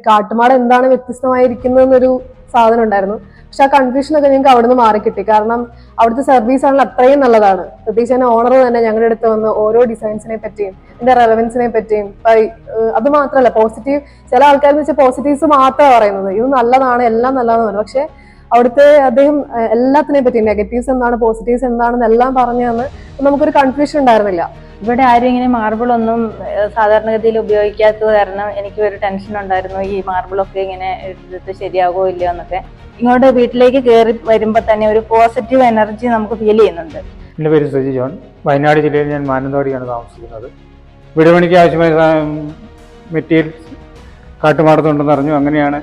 കാട്ടുമാട എന്താണ് വ്യത്യസ്തമായിരിക്കുന്നതെന്നൊരു സാധനം ഉണ്ടായിരുന്നു. പക്ഷെ ആ കൺഫ്യൂഷനൊക്കെ ഞങ്ങൾക്ക് അവിടെ നിന്ന് മാറിക്കിട്ടി. കാരണം അവിടുത്തെ സർവീസ് ആണെങ്കിൽ അത്രയും നല്ലതാണ്. പ്രത്യേകിച്ച് തന്നെ ഓണർ തന്നെ ഞങ്ങളുടെ അടുത്ത് വന്ന് ഓരോ ഡിസൈൻസിനെ പറ്റിയും ഇതിന്റെ റെലവൻസിനെ പറ്റിയും അത് മാത്രമല്ല പോസിറ്റീവ്, ചില ആൾക്കാരെന്ന് വെച്ചാൽ പോസിറ്റീവ്സ് മാത്രമാണ് പറയുന്നത്, ഇത് നല്ലതാണ് എല്ലാം നല്ലതാണ്. പക്ഷെ അവിടുത്തെ അദ്ദേഹം എല്ലാത്തിനെ പറ്റി നെഗറ്റീവ്സ് എന്താണ് പോസിറ്റീവ്സ് എന്താണെന്ന് എല്ലാം പറഞ്ഞു തന്ന് നമുക്കൊരു കൺഫ്യൂഷൻ ഉണ്ടായിരുന്നില്ല. ഇവിടെ ആരും ഇങ്ങനെ മാർബിൾ ഒന്നും സാധാരണഗതിയിൽ ഉപയോഗിക്കാത്തത് കാരണം എനിക്ക് ഒരു ടെൻഷൻ ഉണ്ടായിരുന്നു, ഈ മാർബിളൊക്കെ ഇങ്ങനെ എടുത്തിട്ട് ശരിയാകുമോ ഇല്ലയോ എന്നൊക്കെ. ഇങ്ങോട്ട് വീട്ടിലേക്ക് കയറി വരുമ്പോൾ തന്നെ ഒരു പോസിറ്റീവ് എനർജി നമുക്ക് ഫീൽ ചെയ്യുന്നുണ്ട്. എൻ്റെ പേര് സജി ജോൺ. വയനാട് ജില്ലയിൽ ഞാൻ മാനന്തവാടിയാണ് താമസിക്കുന്നത്. വീട് പണിക്ക് ആവശ്യമായ മെറ്റീരിയൽസ് കാട്ടുമാടത്തുണ്ടെന്ന് അറിഞ്ഞു. അങ്ങനെയാണ്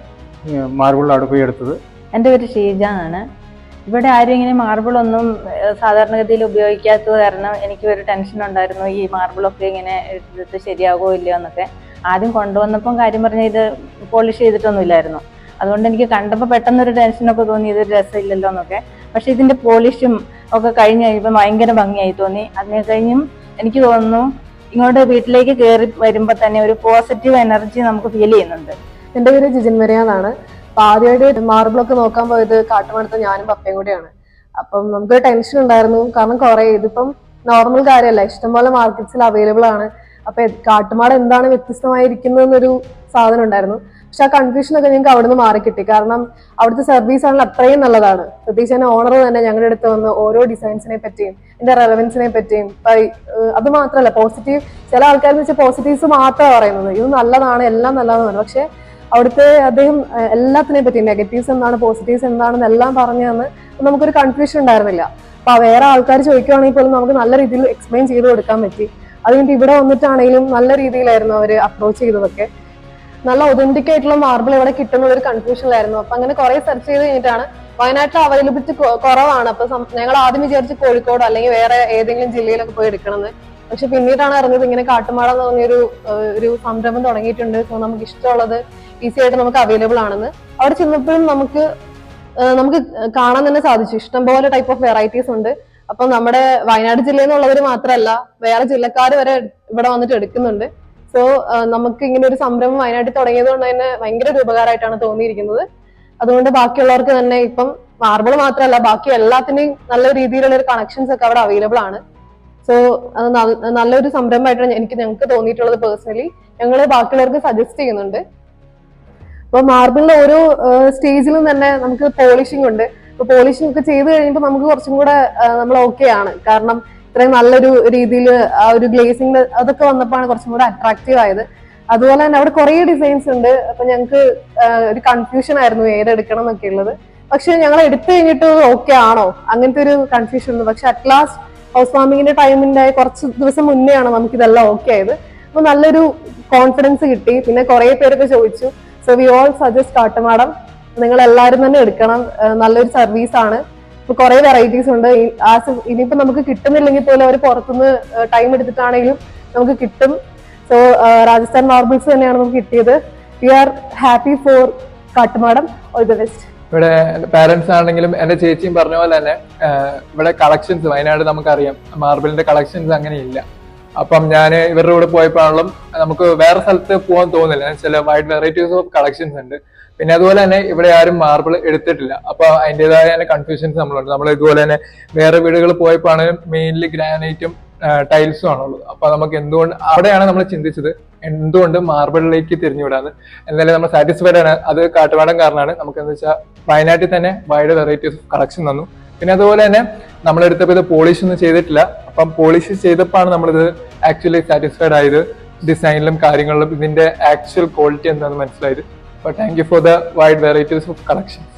മാർബിൾ അവിടെ പോയി എടുത്തത്. എൻ്റെ പേര് ഷീജ എന്നാണ്. ഇവിടെ ആരും ഇങ്ങനെ മാർബിൾ ഒന്നും സാധാരണഗതിയിൽ ഉപയോഗിക്കാത്തത് കാരണം എനിക്ക് ഒരു ടെൻഷൻ ഉണ്ടായിരുന്നു, ഈ മാർബിളൊക്കെ ഇങ്ങനെ എടുത്തിട്ട് ശരിയാകുമോ ഇല്ലയോ എന്നൊക്കെ. ആദ്യം കൊണ്ടുവന്നപ്പം കാര്യം പറഞ്ഞാൽ ഇത് പോളിഷ് ചെയ്തിട്ടൊന്നുമില്ലായിരുന്നു. അതുകൊണ്ട് എനിക്ക് കണ്ടപ്പോൾ പെട്ടെന്നൊരു ടെൻഷനൊക്കെ തോന്നി, ഇതൊരു രസമില്ലല്ലോ എന്നൊക്കെ. പക്ഷെ ഇതിന്റെ പോളിഷും ഒക്കെ കഴിഞ്ഞ് കഴിയുമ്പോൾ ഭയങ്കര ഭംഗിയായി തോന്നി. അതിനെ കഴിഞ്ഞും എനിക്ക് തോന്നുന്നു ഇങ്ങോട്ട് വീട്ടിലേക്ക് കയറി വരുമ്പോൾ തന്നെ ഒരു പോസിറ്റീവ് എനർജി നമുക്ക് ഫീൽ ചെയ്യുന്നുണ്ട്. എൻ്റെ പേര് ജിജിൻ മരിയാന്നാണ്. അപ്പൊ ആദ്യമായിട്ട് മാർബിളൊക്കെ നോക്കാൻ പോയത് കാട്ടുമാടത്ത് ഞാനും പപ്പയും കൂടെയാണ്. അപ്പം നമുക്കൊരു ടെൻഷൻ ഉണ്ടായിരുന്നു, കാരണം കുറെ ഇതിപ്പം നോർമൽ കാര്യമല്ല, ഇഷ്ടംപോലെ മാർക്കറ്റ്സിൽ അവൈലബിൾ ആണ്. അപ്പൊ കാട്ടുമാട എന്താണ് വ്യത്യസ്തമായിരിക്കുന്നതെന്നൊരു സാധനം ഉണ്ടായിരുന്നു. പക്ഷെ ആ കൺഫ്യൂഷനൊക്കെ ഞങ്ങൾക്ക് അവിടെ നിന്ന് മാറിക്കിട്ടി. കാരണം അവിടുത്തെ സർവീസ് ആണെങ്കിൽ അത്രയും നല്ലതാണ്. പ്രത്യേകിച്ച് തന്നെ ഓണർ തന്നെ ഞങ്ങളുടെ അടുത്ത് വന്ന് ഓരോ ഡിസൈൻസിനെ പറ്റിയും ഇതിന്റെ റെലവൻസിനെ പറ്റിയും അത് മാത്രമല്ല പോസിറ്റീവ്, ചില ആൾക്കാരെന്ന് വെച്ചാൽ പോസിറ്റീവ്സ് മാത്രമാണ് പറയുന്നത്, ഇത് നല്ലതാണ് എല്ലാം നല്ലതാണ്. പക്ഷെ അവിടുത്തെ അദ്ദേഹം എല്ലാത്തിനെ പറ്റി നെഗറ്റീവ്സ് എന്താണ് പോസിറ്റീവ്സ് എന്താണെന്ന് എല്ലാം പറഞ്ഞു തന്ന് നമുക്കൊരു കൺഫ്യൂഷൻ ഉണ്ടായിരുന്നില്ല. അപ്പൊ വേറെ ആൾക്കാർ ചോദിക്കുകയാണെങ്കിൽ പോലും നമുക്ക് നല്ല രീതിയിൽ എക്സ്പ്ലെയിൻ ചെയ്ത് കൊടുക്കാൻ പറ്റി. അതുകൊണ്ട് ഇവിടെ വന്നിട്ടാണെങ്കിലും നല്ല രീതിയിലായിരുന്നു അവർ അപ്രോച്ച് ചെയ്തതൊക്കെ. നല്ല ഒതന്റിക് ആയിട്ടുള്ള മാർബിൾ ഇവിടെ കിട്ടുന്ന ഒരു കൺഫ്യൂഷനിലായിരുന്നു. അപ്പൊ അങ്ങനെ കുറെ സെർച്ച് ചെയ്ത് കഴിഞ്ഞിട്ടാണ് വയനാട്ടിൽ അവൈലബിലിറ്റി കുറവാണ്. അപ്പൊ ഞങ്ങൾ ആദ്യം വിചാരിച്ച് കോഴിക്കോട് അല്ലെങ്കിൽ വേറെ ഏതെങ്കിലും ജില്ലയിലൊക്കെ പോയി എടുക്കണമെന്ന്. പക്ഷെ പിന്നീടാണ് അറിഞ്ഞത് ഇങ്ങനെ കാട്ടുമാട എന്ന് പറഞ്ഞൊരു സംരംഭം തുടങ്ങിയിട്ടുണ്ട്. സോ നമുക്ക് ഇഷ്ടമുള്ളത് ഈസി ആയിട്ട് നമുക്ക് അവൈലബിൾ ആണെന്ന്. അവിടെ ചെന്നപ്പോഴും നമുക്ക് കാണാൻ തന്നെ സാധിച്ചു. ഇഷ്ടംപോലെ ടൈപ്പ് ഓഫ് വെറൈറ്റീസ് ഉണ്ട്. അപ്പൊ നമ്മുടെ വയനാട് ജില്ലയിൽ നിന്നുള്ളവർ മാത്രമല്ല, വേറെ ജില്ലക്കാർ വരെ ഇവിടെ വന്നിട്ട് എടുക്കുന്നുണ്ട്. സോ നമുക്ക് ഇങ്ങനെ ഒരു സംരംഭം വയനാട്ടിൽ തുടങ്ങിയത് കൊണ്ട് തന്നെ ഭയങ്കര ഒരു ഉപകാരമായിട്ടാണ് തോന്നിയിരിക്കുന്നത്. അതുകൊണ്ട് ബാക്കിയുള്ളവർക്ക് തന്നെ ഇപ്പം മാർബിൾ മാത്രമല്ല ബാക്കി എല്ലാത്തിനെയും നല്ല രീതിയിലുള്ള ഒരു കണക്ഷൻസ് ഒക്കെ അവിടെ അവൈലബിൾ ആണ്. സോ അത് നല്ലൊരു സംരംഭമായിട്ടാണ് ഞങ്ങൾക്ക് തോന്നിയിട്ടുള്ളത്. പേഴ്സണലി ഞങ്ങൾ ബാക്കിയുള്ളവർക്ക് സജസ്റ്റ് ചെയ്യുന്നുണ്ട്. അപ്പൊ മാർബിളിന്റെ ഓരോ സ്റ്റേജിലും തന്നെ നമുക്ക് പോളിഷിംഗ് ഉണ്ട്. അപ്പൊ പോളിഷിംഗ് ഒക്കെ ചെയ്ത് കഴിയുമ്പോൾ നമുക്ക് കുറച്ചും കൂടെ നമ്മൾ ഓക്കെ ആണ്. കാരണം ഇത്രയും നല്ലൊരു രീതിയിൽ ആ ഒരു ഗ്ലേസിംഗ് അതൊക്കെ വന്നപ്പോഴാണ് കുറച്ചും കൂടെ അട്രാക്റ്റീവ് ആയത്. അതുപോലെ തന്നെ അവിടെ കുറെ ഡിസൈൻസ് ഉണ്ട്. അപ്പൊ ഞങ്ങൾക്ക് ഒരു കൺഫ്യൂഷൻ ആയിരുന്നു ഏതെടുക്കണം എന്നൊക്കെ ഉള്ളത്. പക്ഷെ ഞങ്ങൾ എടുത്തു കഴിഞ്ഞിട്ട് ഓക്കെ ആണോ അങ്ങനത്തെ ഒരു കൺഫ്യൂഷൻ ഉണ്ട്. പക്ഷെ അറ്റ് ലാസ്റ്റ് ഹൗസ് വാമിങ്ങിന്റെ ടൈമിന്റെ കുറച്ച് ദിവസം മുന്നെയാണ് നമുക്ക് ഇതെല്ലാം ഓക്കെ ആയത്. അപ്പൊ നല്ലൊരു കോൺഫിഡൻസ് കിട്ടി. പിന്നെ കുറെ പേരൊക്കെ ചോദിച്ചു. So we all suggest Kattumadam, നിങ്ങൾ എല്ലാവരും തന്നെ എടുക്കണം, നല്ലൊരു സർവീസ് ആണ്. ഇപ്പൊ കുറെ വെറൈറ്റീസ് ഉണ്ട്. ഇനിയിപ്പോ നമുക്ക് കിട്ടുന്നില്ലെങ്കിൽ പോലും അവർ പുറത്തുനിന്ന് ടൈം എടുത്തിട്ടാണെങ്കിലും നമുക്ക് കിട്ടും. സോ രാജസ്ഥാൻ മാർബിൾസ് തന്നെയാണ് നമുക്ക് കിട്ടിയത്. We are happy for Kattumadam. All the best. ഇവിടെ പാരന്റ്സ് ആണെങ്കിലും എന്റെ ചേച്ചിയും പറഞ്ഞ പോലെ തന്നെ ഇവിടെ കളക്ഷൻസ് വയനാട് നമുക്കറിയാം മാർബിളിന്റെ കളക്ഷൻസ് അങ്ങനെ ഇല്ല. അപ്പം ഞാൻ ഇവരുടെ കൂടെ പോയപ്പോഴും നമുക്ക് വേറെ സ്ഥലത്ത് പോകാൻ തോന്നില്ല. ചില വൈഡ് വെറൈറ്റീസ് ഓഫ് കളക്ഷൻസ് ഉണ്ട്. പിന്നെ അതുപോലെ തന്നെ ഇവിടെ ആരും മാർബിൾ എടുത്തിട്ടില്ല. അപ്പൊ അതിൻ്റെതായ തന്നെ കൺഫ്യൂഷൻസ് നമ്മളുണ്ട്. നമ്മൾ ഇതുപോലെ തന്നെ വേറെ വീടുകൾ പോയപ്പോഴാണ് മെയിൻലി ഗ്രാനൈറ്റും ടൈൽസും ആണുള്ളത്. അപ്പൊ നമുക്ക് എന്തുകൊണ്ട് അവിടെയാണ് നമ്മൾ ചിന്തിച്ചത് എന്തുകൊണ്ട് മാർബിളിലേക്ക് തിരിഞ്ഞുവിടാന്ന്. എന്തായാലും നമ്മൾ സാറ്റിസ്ഫൈഡ് ആണ്. അത് കാട്ടുമാടം കാരണമാണ്. നമുക്ക് എന്താ വെച്ചാൽ വയനാട്ടിൽ തന്നെ വൈഡ് വെറൈറ്റീസ് ഓഫ് കളക്ഷൻ തന്നു. പിന്നെ അതുപോലെ തന്നെ നമ്മളെടുത്തപ്പോൾ ഇത് പോളിഷ് ഒന്നും ചെയ്തിട്ടില്ല. അപ്പം പോളിഷ് ചെയ്തപ്പോഴാണ് നമ്മളിത് ആക്ച്വലി സാറ്റിസ്ഫൈഡ് ആയത്. ഡിസൈനിലും കാര്യങ്ങളിലും ഇതിന്റെ ആക്ച്വൽ ക്വാളിറ്റി എന്താണെന്ന് മനസ്സിലായത്. But thank you for the wide varieties of collections.